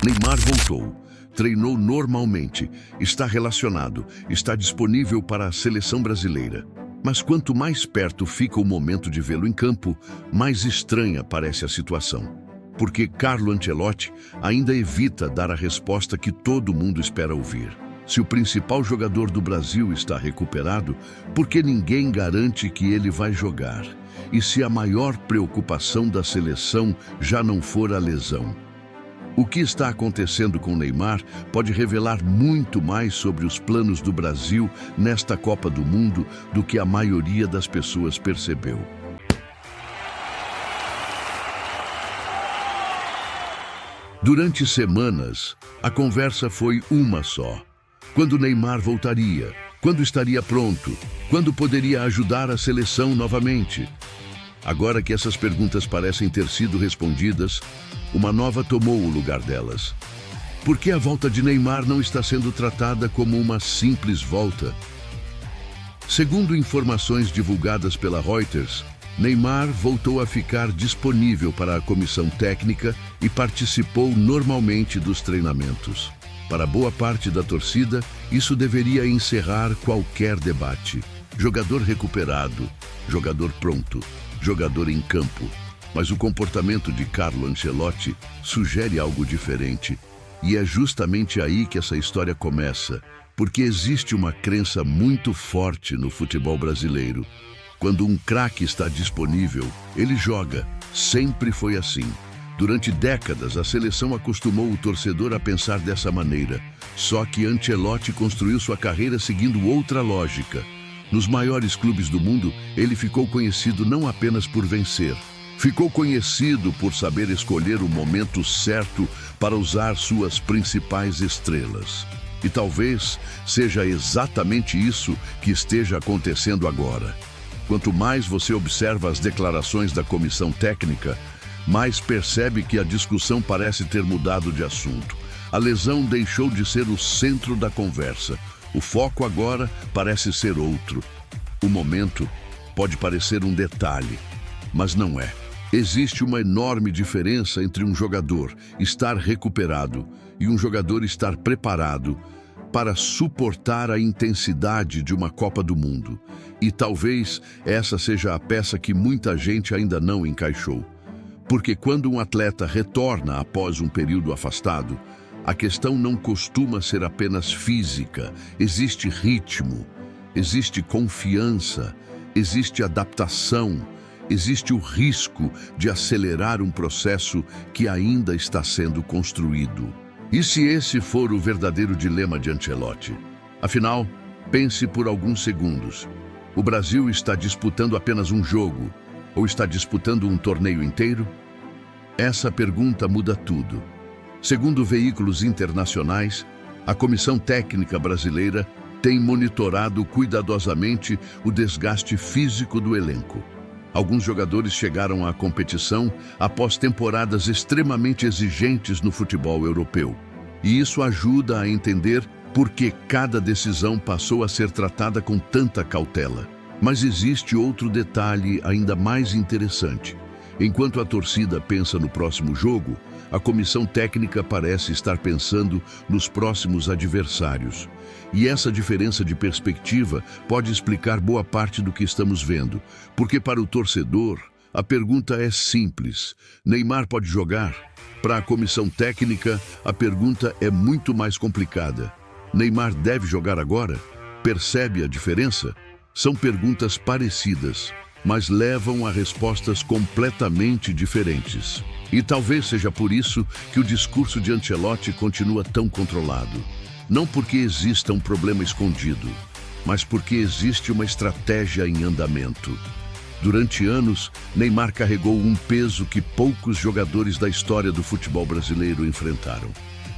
Neymar voltou, treinou normalmente, está relacionado, está disponível para a seleção brasileira. Mas quanto mais perto fica o momento de vê-lo em campo, mais estranha parece a situação. Porque Carlo Ancelotti ainda evita dar a resposta que todo mundo espera ouvir. Se o principal jogador do Brasil está recuperado, por que ninguém garante que ele vai jogar? E se a maior preocupação da seleção já não for a lesão? O que está acontecendo com Neymar pode revelar muito mais sobre os planos do Brasil nesta Copa do Mundo do que a maioria das pessoas percebeu. Durante semanas, a conversa foi uma só. Quando Neymar voltaria? Quando estaria pronto? Quando poderia ajudar a seleção novamente? Agora que essas perguntas parecem ter sido respondidas, uma nova tomou o lugar delas. Por que a volta de Neymar não está sendo tratada como uma simples volta? Segundo informações divulgadas pela Reuters, Neymar voltou a ficar disponível para a comissão técnica e participou normalmente dos treinamentos. Para boa parte da torcida, isso deveria encerrar qualquer debate. Jogador recuperado, jogador pronto, jogador em campo. Mas o comportamento de Carlo Ancelotti sugere algo diferente. E é justamente aí que essa história começa, porque existe uma crença muito forte no futebol brasileiro. Quando um craque está disponível, ele joga. Sempre foi assim. Durante décadas, a seleção acostumou o torcedor a pensar dessa maneira. Só que Ancelotti construiu sua carreira seguindo outra lógica. Nos maiores clubes do mundo, ele ficou conhecido não apenas por vencer. Ficou conhecido por saber escolher o momento certo para usar suas principais estrelas. E talvez seja exatamente isso que esteja acontecendo agora. Quanto mais você observa as declarações da comissão técnica, mais percebe que a discussão parece ter mudado de assunto. A lesão deixou de ser o centro da conversa. O foco agora parece ser outro. O momento pode parecer um detalhe, mas não é. Existe uma enorme diferença entre um jogador estar recuperado e um jogador estar preparado para suportar a intensidade de uma Copa do Mundo. E talvez essa seja a peça que muita gente ainda não encaixou. Porque quando um atleta retorna após um período afastado, a questão não costuma ser apenas física. Existe ritmo, existe confiança, existe adaptação, existe o risco de acelerar um processo que ainda está sendo construído. E se esse for o verdadeiro dilema de Ancelotti? Afinal, pense por alguns segundos. O Brasil está disputando apenas um jogo ou está disputando um torneio inteiro? Essa pergunta muda tudo. Segundo veículos internacionais, a Comissão Técnica Brasileira tem monitorado cuidadosamente o desgaste físico do elenco. Alguns jogadores chegaram à competição após temporadas extremamente exigentes no futebol europeu. E isso ajuda a entender por que cada decisão passou a ser tratada com tanta cautela. Mas existe outro detalhe ainda mais interessante. Enquanto a torcida pensa no próximo jogo, a comissão técnica parece estar pensando nos próximos adversários. E essa diferença de perspectiva pode explicar boa parte do que estamos vendo. Porque para o torcedor, a pergunta é simples: Neymar pode jogar? Para a comissão técnica, a pergunta é muito mais complicada. Neymar deve jogar agora? Percebe a diferença? São perguntas parecidas, mas levam a respostas completamente diferentes. E talvez seja por isso que o discurso de Ancelotti continua tão controlado. Não porque exista um problema escondido, mas porque existe uma estratégia em andamento. Durante anos, Neymar carregou um peso que poucos jogadores da história do futebol brasileiro enfrentaram.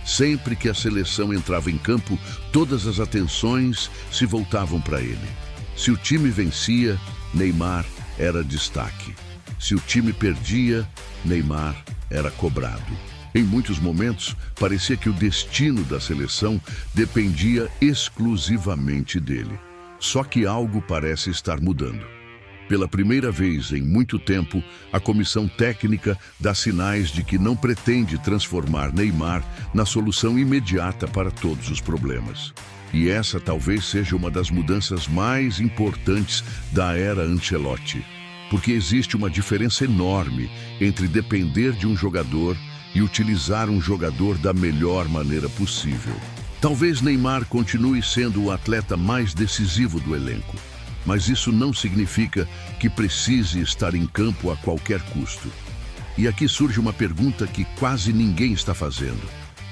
Sempre que a seleção entrava em campo, todas as atenções se voltavam para ele. Se o time vencia, Neymar era destaque. Se o time perdia, Neymar era cobrado. Em muitos momentos, parecia que o destino da seleção dependia exclusivamente dele. Só que algo parece estar mudando. Pela primeira vez em muito tempo, a comissão técnica dá sinais de que não pretende transformar Neymar na solução imediata para todos os problemas. E essa talvez seja uma das mudanças mais importantes da era Ancelotti, porque existe uma diferença enorme entre depender de um jogador e utilizar um jogador da melhor maneira possível. Talvez Neymar continue sendo o atleta mais decisivo do elenco, mas isso não significa que precise estar em campo a qualquer custo. E aqui surge uma pergunta que quase ninguém está fazendo.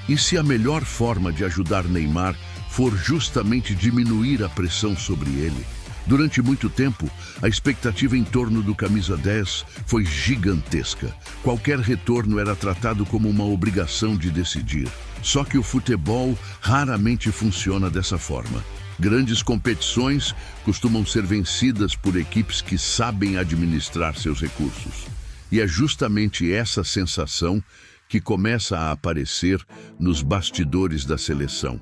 E se a melhor forma de ajudar Neymar for justamente diminuir a pressão sobre ele? Durante muito tempo, a expectativa em torno do camisa 10 foi gigantesca. Qualquer retorno era tratado como uma obrigação de decidir. Só que o futebol raramente funciona dessa forma. Grandes competições costumam ser vencidas por equipes que sabem administrar seus recursos. E é justamente essa sensação que começa a aparecer nos bastidores da seleção.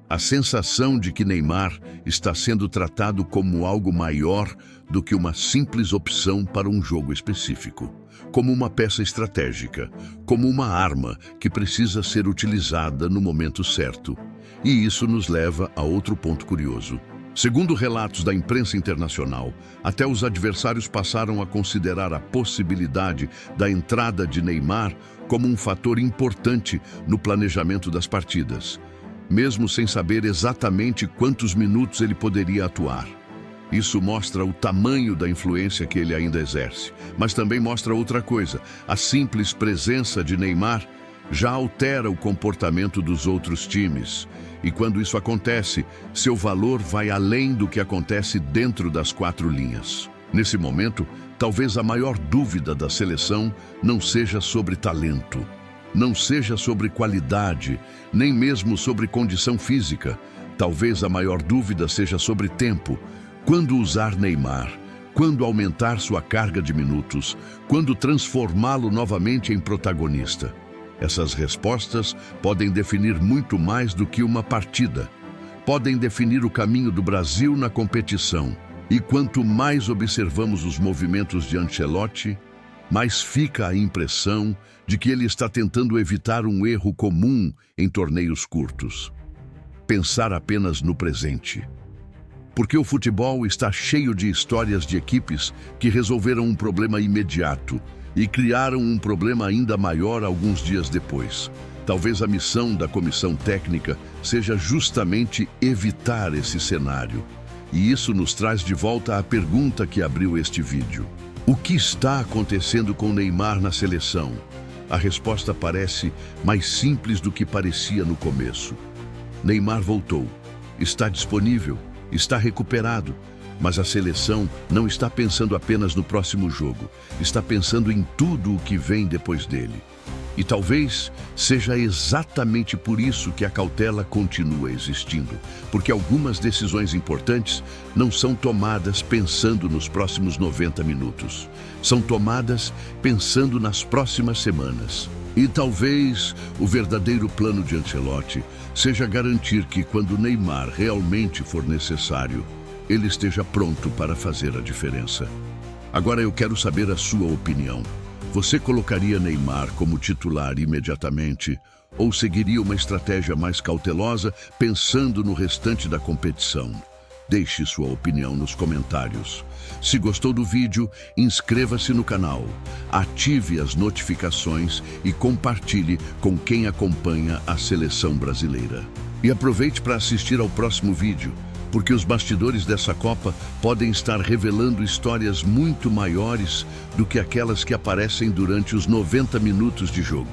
A sensação de que Neymar está sendo tratado como algo maior do que uma simples opção para um jogo específico, como uma peça estratégica, como uma arma que precisa ser utilizada no momento certo. E isso nos leva a outro ponto curioso. Segundo relatos da imprensa internacional, até os adversários passaram a considerar a possibilidade da entrada de Neymar como um fator importante no planejamento das partidas, mesmo sem saber exatamente quantos minutos ele poderia atuar. Isso mostra o tamanho da influência que ele ainda exerce, mas também mostra outra coisa. A simples presença de Neymar já altera o comportamento dos outros times. E quando isso acontece, seu valor vai além do que acontece dentro das quatro linhas. Nesse momento, talvez a maior dúvida da seleção não seja sobre talento, não seja sobre qualidade, nem mesmo sobre condição física. Talvez a maior dúvida seja sobre tempo. Quando usar Neymar? Quando aumentar sua carga de minutos? Quando transformá-lo novamente em protagonista? Essas respostas podem definir muito mais do que uma partida. Podem definir o caminho do Brasil na competição. E quanto mais observamos os movimentos de Ancelotti, mais fica a impressão de que ele está tentando evitar um erro comum em torneios curtos: pensar apenas no presente. Porque o futebol está cheio de histórias de equipes que resolveram um problema imediato e criaram um problema ainda maior alguns dias depois. Talvez a missão da comissão técnica seja justamente evitar esse cenário. E isso nos traz de volta à pergunta que abriu este vídeo. O que está acontecendo com Neymar na seleção? A resposta parece mais simples do que parecia no começo. Neymar voltou, está disponível, está recuperado, mas a seleção não está pensando apenas no próximo jogo, está pensando em tudo o que vem depois dele. E talvez seja exatamente por isso que a cautela continua existindo, porque algumas decisões importantes não são tomadas pensando nos próximos 90 minutos. São tomadas pensando nas próximas semanas. E talvez o verdadeiro plano de Ancelotti seja garantir que quando Neymar realmente for necessário, ele esteja pronto para fazer a diferença. Agora eu quero saber a sua opinião. Você colocaria Neymar como titular imediatamente ou seguiria uma estratégia mais cautelosa pensando no restante da competição? Deixe sua opinião nos comentários. Se gostou do vídeo, inscreva-se no canal, ative as notificações e compartilhe com quem acompanha a seleção brasileira. E aproveite para assistir ao próximo vídeo, porque os bastidores dessa Copa podem estar revelando histórias muito maiores do que aquelas que aparecem durante os 90 minutos de jogo.